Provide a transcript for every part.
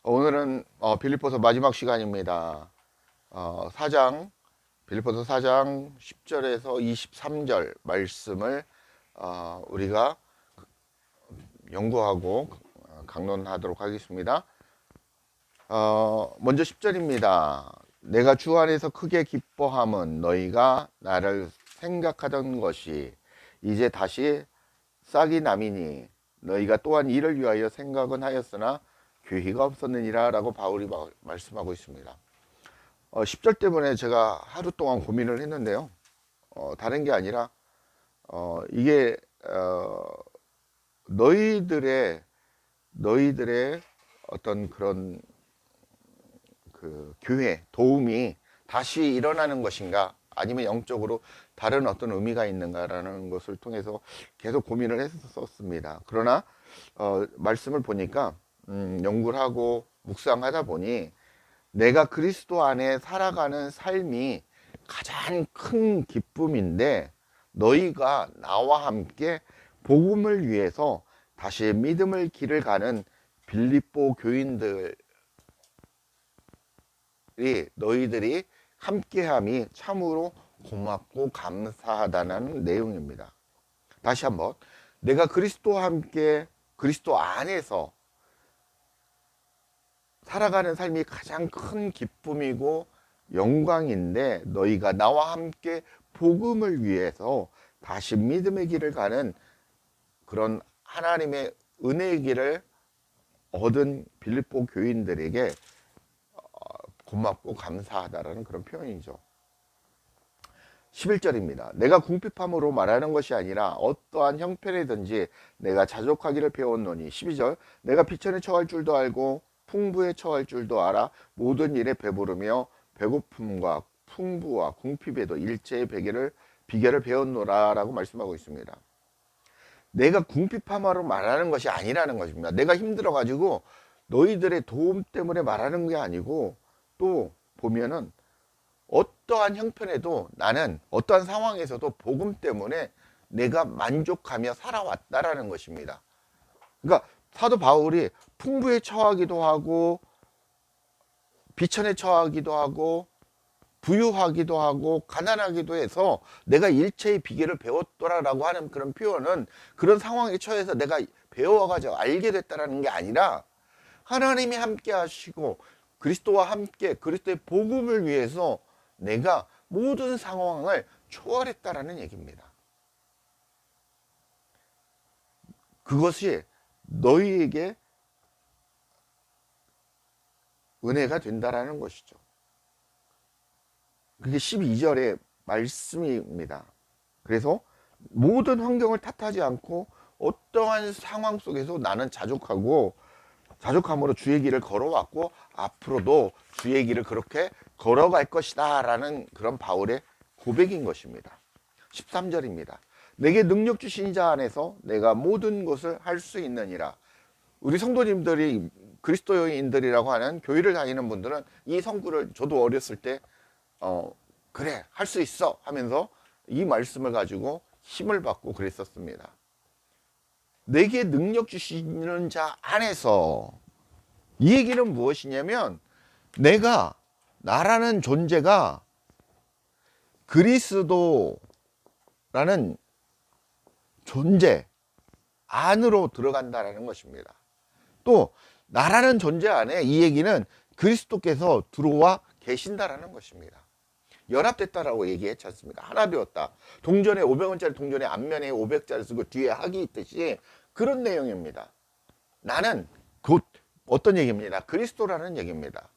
오늘은 빌립보서 마지막 시간입니다. 4장 빌립보서 4장 10절에서 23절 말씀을 우리가 연구하고 강론하도록 하겠습니다. 먼저 10절입니다. 내가 주 안에서 크게 기뻐함은 너희가 나를 생각하던 것이 이제 다시 싹이 남이니 너희가 또한 이를 위하여 생각은 하였으나 교희가 없었느니라 라고 바울이 말씀하고 있습니다. 10절 때문에 제가 하루 동안 고민을 했는데요. 다른 게 아니라 이게 너희들의 어떤 그런 그 교회 도움이 다시 일어나는 것인가, 아니면 영적으로 다른 어떤 의미가 있는가라는 것을 통해서 계속 고민을 했었습니다. 그러나 말씀을 보니까 연구를 하고 묵상하다 보니 내가 그리스도 안에 살아가는 삶이 가장 큰 기쁨인데, 너희가 나와 함께 복음을 위해서 다시 믿음의 길을 가는 빌립보 교인들이, 너희들이 함께함이 참으로 고맙고 감사하다는 내용입니다. 다시 한번, 내가 그리스도와 함께 그리스도 안에서 살아가는 삶이 가장 큰 기쁨이고 영광인데, 너희가 나와 함께 복음을 위해서 다시 믿음의 길을 가는 그런 하나님의 은혜의 길을 얻은 빌립보 교인들에게 고맙고 감사하다라는 그런 표현이죠. 11절입니다. 내가 궁핍함으로 말하는 것이 아니라 어떠한 형편이든지 내가 자족하기를 배웠노니. 12절, 내가 비천에 처할 줄도 알고 풍부에 처할 줄도 알아 모든 일에 배부르며 배고픔과 풍부와 궁핍에도 일체의 비결을 배웠노라 라고 말씀하고 있습니다. 내가 궁핍함으로 말하는 것이 아니라는 것입니다. 내가 힘들어가지고 너희들의 도움 때문에 말하는 게 아니고, 또 보면은 어떠한 형편에도 나는 어떠한 상황에서도 복음 때문에 내가 만족하며 살아왔다라는 것입니다. 그러니까 사도 바울이 풍부에 처하기도 하고 비천에 처하기도 하고 부유하기도 하고 가난하기도 해서 내가 일체의 비결을 배웠더라라고 하는 그런 표현은, 그런 상황에 처해서 내가 배워가지고 알게 됐다라는 게 아니라, 하나님이 함께 하시고 그리스도와 함께 그리스도의 복음을 위해서 내가 모든 상황을 초월했다라는 얘기입니다. 그것이 너희에게 은혜가 된다라는 것이죠. 그게 12절의 말씀입니다. 그래서 모든 환경을 탓하지 않고 어떠한 상황 속에서 나는 자족함으로 주의 길을 걸어왔고 앞으로도 주의 길을 그렇게 걸어갈 것이다 라는 그런 바울의 고백인 것입니다. 13절입니다. 내게 능력 주신 자 안에서 내가 모든 것을 할 수 있느니라. 우리 성도님들이 그리스도인들이라고 하는 교회를 다니는 분들은 이 성구를, 저도 어렸을 때 그래 할 수 있어 하면서 이 말씀을 가지고 힘을 받고 그랬었습니다. 내게 능력 주시는 자 안에서, 이 얘기는 무엇이냐면, 나라는 존재가 그리스도라는 존재 안으로 들어간다라는 것입니다. 또 나라는 존재 안에, 이 얘기는 그리스도께서 들어와 계신다라는 것입니다. 연합됐다라고 얘기했지 않습니까? 하나 되었다. 동전에 500원짜리 동전에 앞면에 500짜리 쓰고 뒤에 학이 있듯이 그런 내용입니다. 나는 곧 어떤 얘기입니다. 그리스도라는 얘기입니다.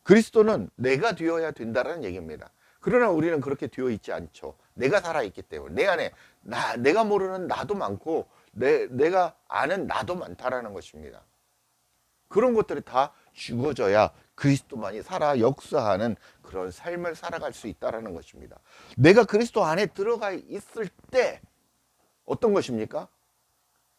그리스도는 내가 되어야 된다는 얘기입니다. 그러나 우리는 그렇게 되어 있지 않죠. 내가 살아있기 때문에 내 안에 내가 모르는 나도 많고 내가 아는 나도 많다라는 것입니다. 그런 것들이 다 죽어져야 그리스도만이 살아 역사하는 그런 삶을 살아갈 수 있다는 것입니다. 내가 그리스도 안에 들어가 있을 때 어떤 것입니까?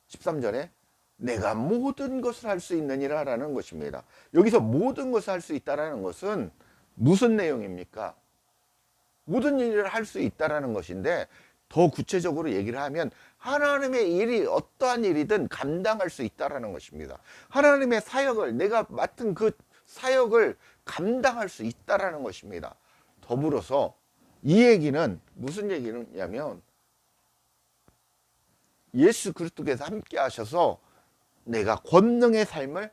13절에 내가 모든 것을 할 수 있느니라 라는 것입니다. 여기서 모든 것을 할 수 있다는 것은 무슨 내용입니까? 모든 일을 할 수 있다는 것인데, 더 구체적으로 얘기를 하면 하나님의 일이 어떠한 일이든 감당할 수 있다라는 것입니다. 하나님의 사역을 내가 맡은 그 사역을 감당할 수 있다라는 것입니다. 더불어서 이 얘기는 무슨 얘기냐면 예수 그리스도께서 함께 하셔서 내가 권능의 삶을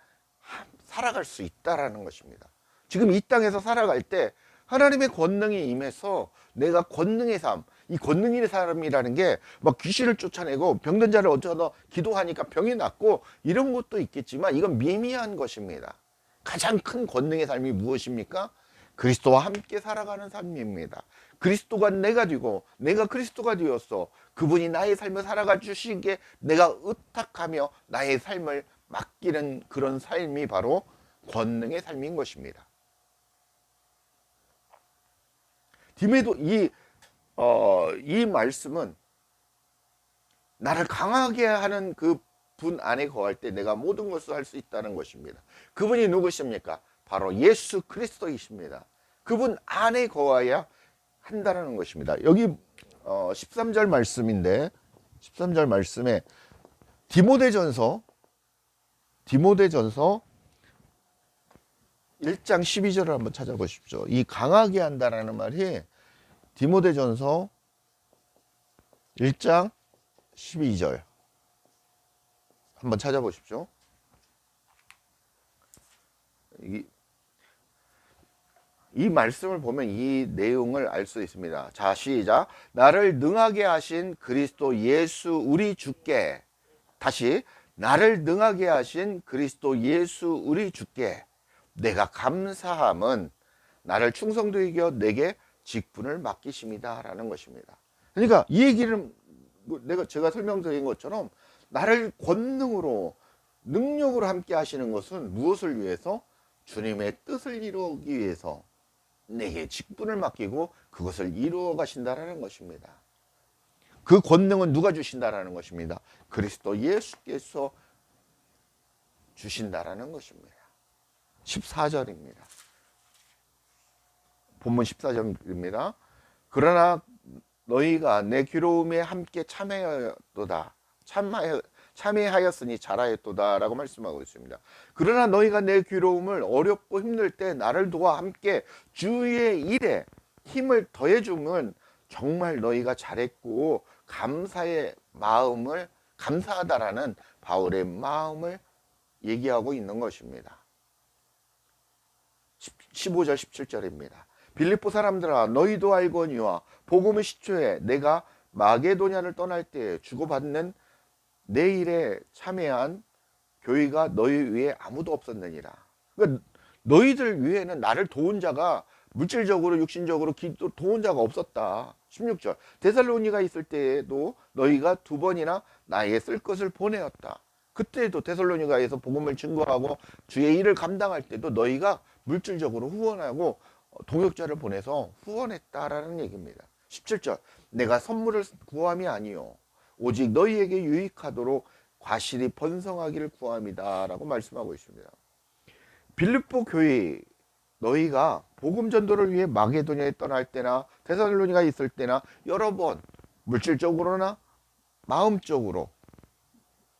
살아갈 수 있다라는 것입니다. 지금 이 땅에서 살아갈 때 하나님의 권능이 임해서 내가 권능의 삶, 이 권능의 삶이라는 게 막 귀신을 쫓아내고 병든 자를 어쩌다 기도하니까 병이 낫고 이런 것도 있겠지만 이건 미미한 것입니다. 가장 큰 권능의 삶이 무엇입니까? 그리스도와 함께 살아가는 삶입니다. 그리스도가 내가 되고 내가 그리스도가 되었어. 그분이 나의 삶을 살아가 주시기에 내가 의탁하며 나의 삶을 맡기는 그런 삶이 바로 권능의 삶인 것입니다. 디메도 이 말씀은 나를 강하게 하는 그 분 안에 거할 때 내가 모든 것을 할 수 있다는 것입니다. 그분이 누구십니까? 바로 예수 그리스도이십니다. 그분 안에 거해야 한다는 것입니다. 여기 13절 말씀인데 13절 말씀에 디모데전서 1장 12절을 한번 찾아보십시오. 이 강하게 한다라는 말이 디모데전서 1장 12절 한번 찾아보십시오. 이 말씀을 보면 이 내용을 알 수 있습니다. 자, 시작. 나를 능하게 하신 그리스도 예수 우리 주께, 다시 나를 능하게 하신 그리스도 예수 우리 주께 내가 감사함은 나를 충성도 이겨 내게 직분을 맡기심이다 라는 것입니다. 그러니까 이 얘기를 제가 설명드린 것처럼 나를 권능으로 능력으로 함께 하시는 것은 무엇을 위해서? 주님의 뜻을 이루기 위해서 내게 직분을 맡기고 그것을 이루어 가신다라는 것입니다. 그 권능은 누가 주신다라는 것입니다. 그리스도 예수께서 주신다라는 것입니다. 14절입니다. 본문 14절입니다. 그러나 너희가 내 괴로움에 함께 참여하였으니 잘하였도다 라고 말씀하고 있습니다. 그러나 너희가 내 괴로움을 어렵고 힘들 때 나를 도와 함께 주의 일에 힘을 더해주면 정말 너희가 잘했고 감사하다라는 바울의 마음을 얘기하고 있는 것입니다. 15절 17절입니다. 빌립보 사람들아 너희도 알거니와 복음의 시초에 내가 마게도냐를 떠날 때 주고받는 내 일에 참여한 교회가 너희 위에 아무도 없었느니라. 그러니까 너희들 위에는 나를 도운 자가 물질적으로 육신적으로 도운 자가 없었다. 16절 데살로니가 있을 때에도 너희가 2번이나 나에게 쓸 것을 보내었다. 그때도 데살로니가에서 복음을 증거하고 주의 일을 감당할 때도 너희가 물질적으로 후원하고 동역자를 보내서 후원했다라는 얘기입니다. 17절 내가 선물을 구함이 아니요 오직 너희에게 유익하도록 과실이 번성하기를 구함이다 라고 말씀하고 있습니다. 빌립보 교회 너희가 복음 전도를 위해 마게도냐에 떠날 때나 데살로니가 있을 때나 여러 번 물질적으로나 마음적으로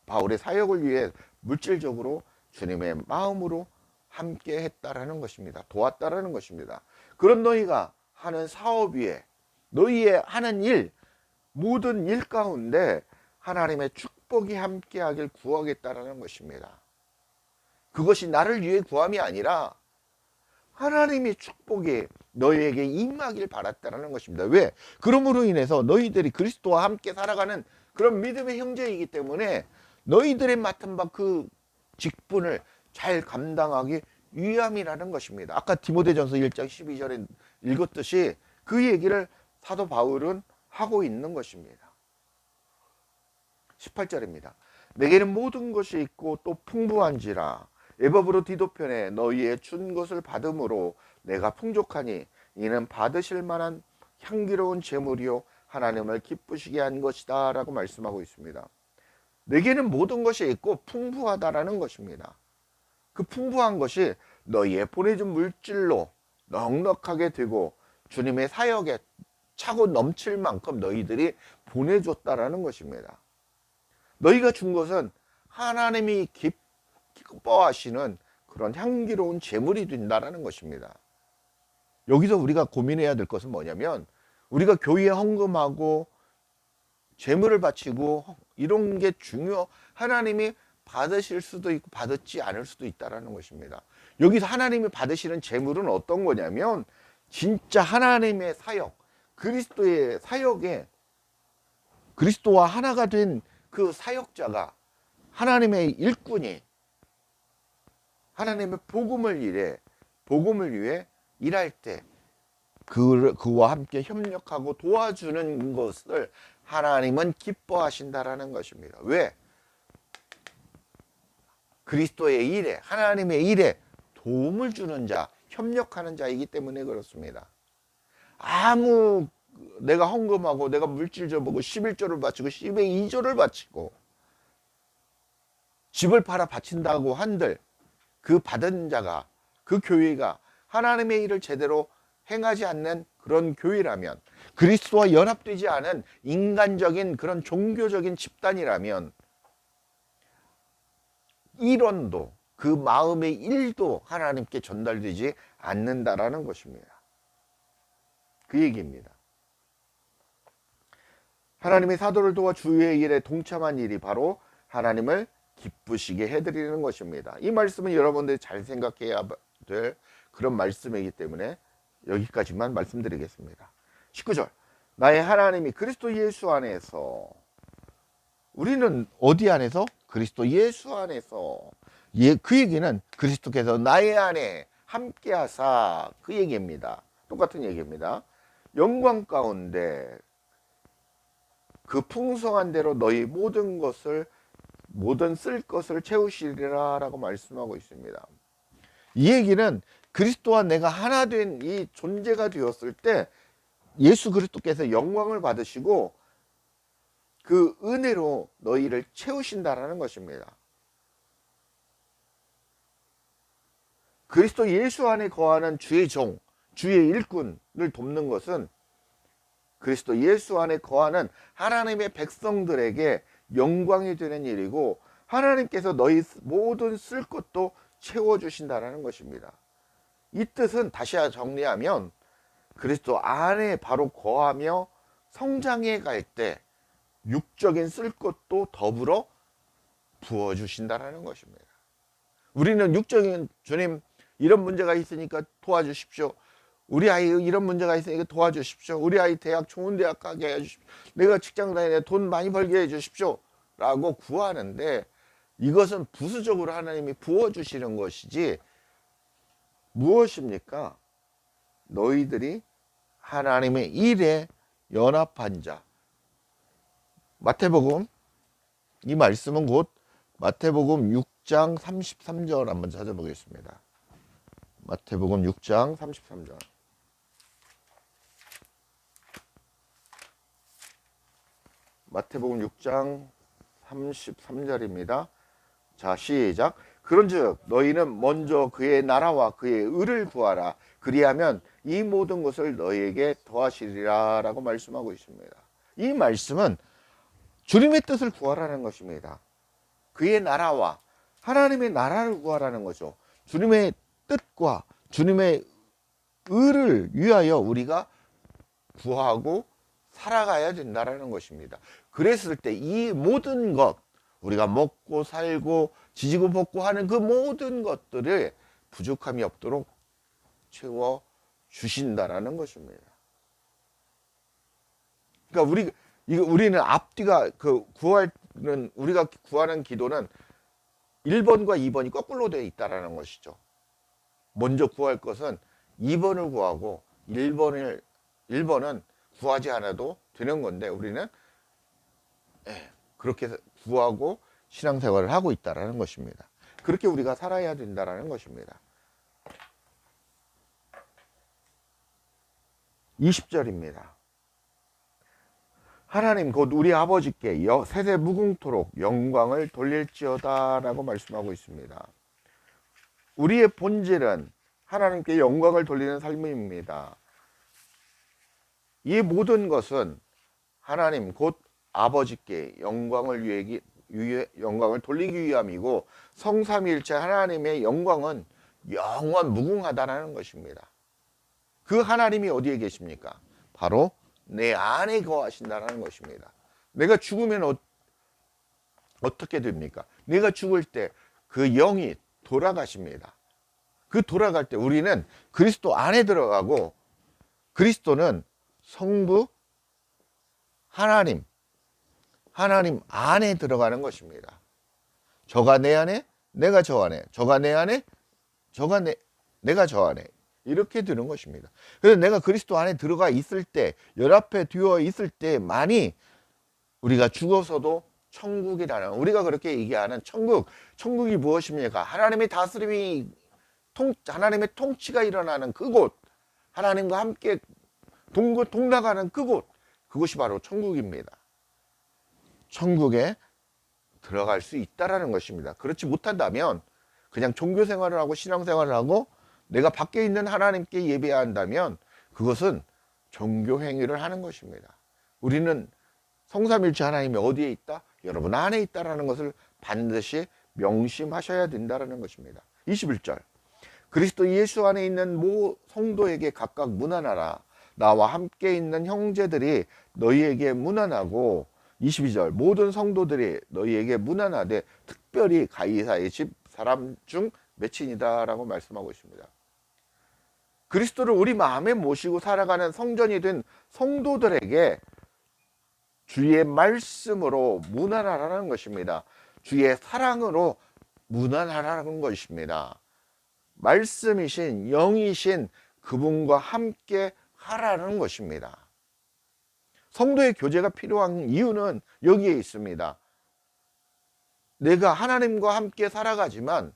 바울의 사역을 위해 물질적으로 주님의 마음으로 함께 했다라는 것입니다. 도왔다라는 것입니다. 그런 너희가 하는 사업 위에 너희의 하는 일 모든 일 가운데 하나님의 축복이 함께하길 구하겠다라는 것입니다. 그것이 나를 위해 구함이 아니라 하나님의 축복이 너희에게 임하길 바랐다라는 것입니다. 왜? 그러므로 인해서 너희들이 그리스도와 함께 살아가는 그런 믿음의 형제이기 때문에 너희들의 맡은 바 그 직분을 잘 감당하기 위함이라는 것입니다. 아까 디모데전서 1장 12절에 읽었듯이 그 얘기를 사도 바울은 하고 있는 것입니다. 18절입니다. 내게는 모든 것이 있고 또 풍부한지라 에바브로 디도편에 너희의 준 것을 받음으로 내가 풍족하니 이는 받으실 만한 향기로운 제물이요 하나님을 기쁘시게 한 것이다 라고 말씀하고 있습니다. 내게는 모든 것이 있고 풍부하다라는 것입니다. 그 풍부한 것이 너희의 보내준 물질로 넉넉하게 되고 주님의 사역에 차고 넘칠 만큼 너희들이 보내줬다라는 것입니다. 너희가 준 것은 하나님이 기뻐하시는 그런 향기로운 제물이 된다라는 것입니다. 여기서 우리가 고민해야 될 것은 뭐냐면, 우리가 교회에 헌금하고 제물을 바치고 이런 게 하나님이 받으실 수도 있고 받지 않을 수도 있다라는 것입니다. 여기서 하나님이 받으시는 제물은 어떤 거냐면, 진짜 하나님의 사역, 그리스도의 사역에, 그리스도와 하나가 된 그 사역자가, 하나님의 일꾼이 하나님의 복음을 위해 일할 때 그와 함께 협력하고 도와주는 것을 하나님은 기뻐하신다라는 것입니다. 왜? 그리스도의 일에, 하나님의 일에 도움을 주는 자, 협력하는 자이기 때문에 그렇습니다. 내가 헌금하고 내가 물질 줘보고 11조를 바치고 10의 2조를 바치고 집을 팔아 바친다고 한들, 그 받은 자가, 그 교회가 하나님의 일을 제대로 행하지 않는 그런 교회라면, 그리스도와 연합되지 않은 인간적인 그런 종교적인 집단이라면, 일원도, 그 마음의 일도 하나님께 전달되지 않는다라는 것입니다. 그 얘기입니다. 하나님의 사도를 도와 주의 일에 동참한 일이 바로 하나님을 기쁘시게 해드리는 것입니다. 이 말씀은 여러분들이 잘 생각해야 될 그런 말씀이기 때문에 여기까지만 말씀드리겠습니다. 19절, 나의 하나님이 그리스도 예수 안에서, 우리는 어디 안에서? 그리스도 예수 안에서. 그 얘기는 그리스도께서 나의 안에 함께 하사, 그 얘기입니다. 똑같은 얘기입니다. 영광 가운데 그 풍성한 대로 너희 모든 쓸 것을 채우시리라 라고 말씀하고 있습니다. 이 얘기는 그리스도와 내가 하나 된 이 존재가 되었을 때 예수 그리스도께서 영광을 받으시고 그 은혜로 너희를 채우신다라는 것입니다. 그리스도 예수 안에 거하는 주의 종, 주의 일꾼을 돕는 것은 그리스도 예수 안에 거하는 하나님의 백성들에게 영광이 되는 일이고, 하나님께서 너희 모든 쓸 것도 채워주신다라는 것입니다. 이 뜻은 다시 정리하면, 그리스도 안에 바로 거하며 성장해 갈 때 육적인 쓸 것도 더불어 부어주신다라는 것입니다. 우리는 육적인, 주님 이런 문제가 있으니까 도와주십시오. 우리 아이 이런 문제가 있으니까 도와주십시오. 우리 아이 대학 좋은 대학 가게 해주십시오. 내가 직장 다니는데 돈 많이 벌게 해주십시오 라고 구하는데, 이것은 부수적으로 하나님이 부어주시는 것이지, 무엇입니까? 너희들이 하나님의 일에 연합한 자. 마태복음, 이 말씀은 곧 마태복음 6장 33절 한번 찾아보겠습니다. 마태복음 6장 33절. 마태복음 6장 33절입니다. 자, 시작. 그런즉 너희는 먼저 그의 나라와 그의 의를 구하라. 그리하면 이 모든 것을 너희에게 더하시리라 라고 말씀하고 있습니다. 이 말씀은 주님의 뜻을 구하라는 것입니다. 그의 나라와 하나님의 나라를 구하라는 거죠. 주님의 뜻과 주님의 의를 위하여 우리가 구하고 살아가야 된다는 것입니다. 그랬을 때 이 모든 것, 우리가 먹고 살고 지지고 볶고 하는 그 모든 것들을 부족함이 없도록 채워 주신다라는 것입니다. 그러니까 우리는 앞뒤가 우리가 구하는 기도는 1번과 2번이 거꾸로 되어 있다라는 것이죠. 먼저 구할 것은 2번을 구하고 1번은 구하지 않아도 되는 건데, 우리는 그렇게 구하고 신앙생활을 하고 있다라는 것입니다. 그렇게 우리가 살아야 된다라는 것입니다. 20절입니다. 하나님 곧 우리 아버지께 세세 무궁토록 영광을 돌릴지어다 라고 말씀하고 있습니다. 우리의 본질은 하나님께 영광을 돌리는 삶입니다. 이 모든 것은 하나님 곧 아버지께 영광을 돌리기 위함이고, 성삼위일체 하나님의 영광은 영원 무궁하다라는 것입니다. 그 하나님이 어디에 계십니까? 바로 내 안에 거하신다는 것입니다. 내가 죽으면 어떻게 됩니까? 내가 죽을 때 그 영이 돌아가십니다. 그 돌아갈 때 우리는 그리스도 안에 들어가고, 그리스도는 성부 하나님 안에 들어가는 것입니다. 저가 내 안에, 내가 저 안에, 저가 내 안에, 내가 저 안에, 이렇게 되는 것입니다. 그래서 내가 그리스도 안에 들어가 있을 때, 연합해 되어 있을 때만이 우리가 죽어서도 천국이라는, 우리가 그렇게 얘기하는 천국이 무엇입니까? 하나님의 다스림이, 하나님의 통치가 일어나는 그곳, 하나님과 함께 동나가는 그곳, 그것이 바로 천국입니다. 천국에 들어갈 수 있다라는 것입니다. 그렇지 못한다면 그냥 종교 생활을 하고 신앙 생활을 하고 내가 밖에 있는 하나님께 예배해야 한다면 그것은 종교 행위를 하는 것입니다. 우리는 성삼일체 하나님이 어디에 있다? 여러분 안에 있다라는 것을 반드시 명심하셔야 된다라는 것입니다. 21절. 그리스도 예수 안에 있는 모 성도에게 각각 문안하라. 나와 함께 있는 형제들이 너희에게 문안하고, 22절. 모든 성도들이 너희에게 문안하되 특별히 가이사의 집 사람 중 맺힌이다라고 말씀하고 있습니다. 그리스도를 우리 마음에 모시고 살아가는 성전이 된 성도들에게 주의 말씀으로 문안하라는 것입니다. 주의 사랑으로 문안하라는 것입니다. 말씀이신 영이신 그분과 함께 하라는 것입니다. 성도의 교제가 필요한 이유는 여기에 있습니다. 내가 하나님과 함께 살아가지만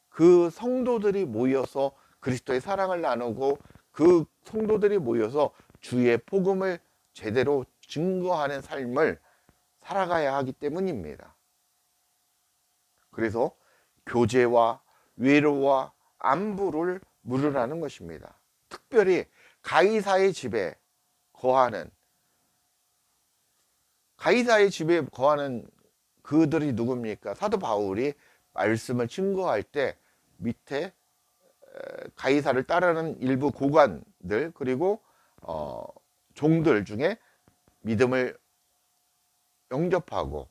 그 성도들이 모여서 그리스도의 사랑을 나누고, 그 성도들이 모여서 주의 복음을 제대로 증거하는 삶을 살아가야 하기 때문입니다. 그래서 교제와 외로와 안부를 물으라는 것입니다. 특별히 가이사의 집에 거하는 그들이 누굽니까? 사도 바울이 말씀을 증거할 때 밑에 가이사를 따르는 일부 고관들, 그리고 종들 중에 믿음을 영접하고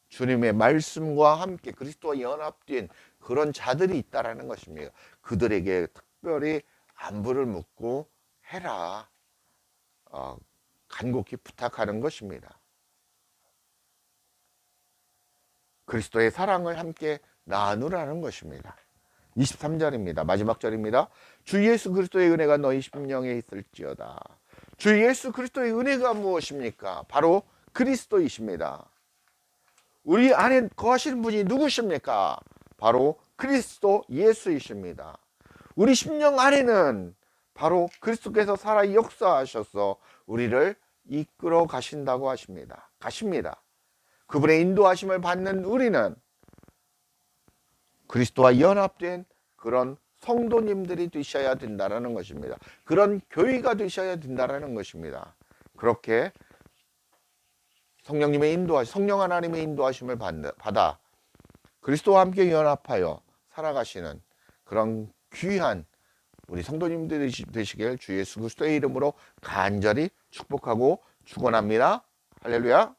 주님의 말씀과 함께 그리스도와 연합된 그런 자들이 있다라는 것입니다. 그들에게 특별히 안부를 묻고 해라, 간곡히 부탁하는 것입니다. 그리스도의 사랑을 함께 나누라는 것입니다. 23절입니다. 마지막 절입니다. 주 예수 그리스도의 은혜가 너희 심령에 있을지어다. 주 예수 그리스도의 은혜가 무엇입니까? 바로 그리스도이십니다. 우리 안에 거하시는 분이 누구십니까? 바로 그리스도 예수이십니다. 우리 심령 안에는 바로 그리스도께서 살아 역사하셔서 우리를 이끌어 가신다고 가십니다. 그분의 인도하심을 받는 우리는 그리스도와 연합된 그런 성도님들이 되셔야 된다는 것입니다. 그런 교회가 되셔야 된다는 것입니다. 그렇게 성령 하나님의 인도하심을 받아 그리스도와 함께 연합하여 살아가시는 그런 귀한 우리 성도님들이 되시길 주 예수 그리스도의 이름으로 간절히 축복하고 축원합니다. 할렐루야.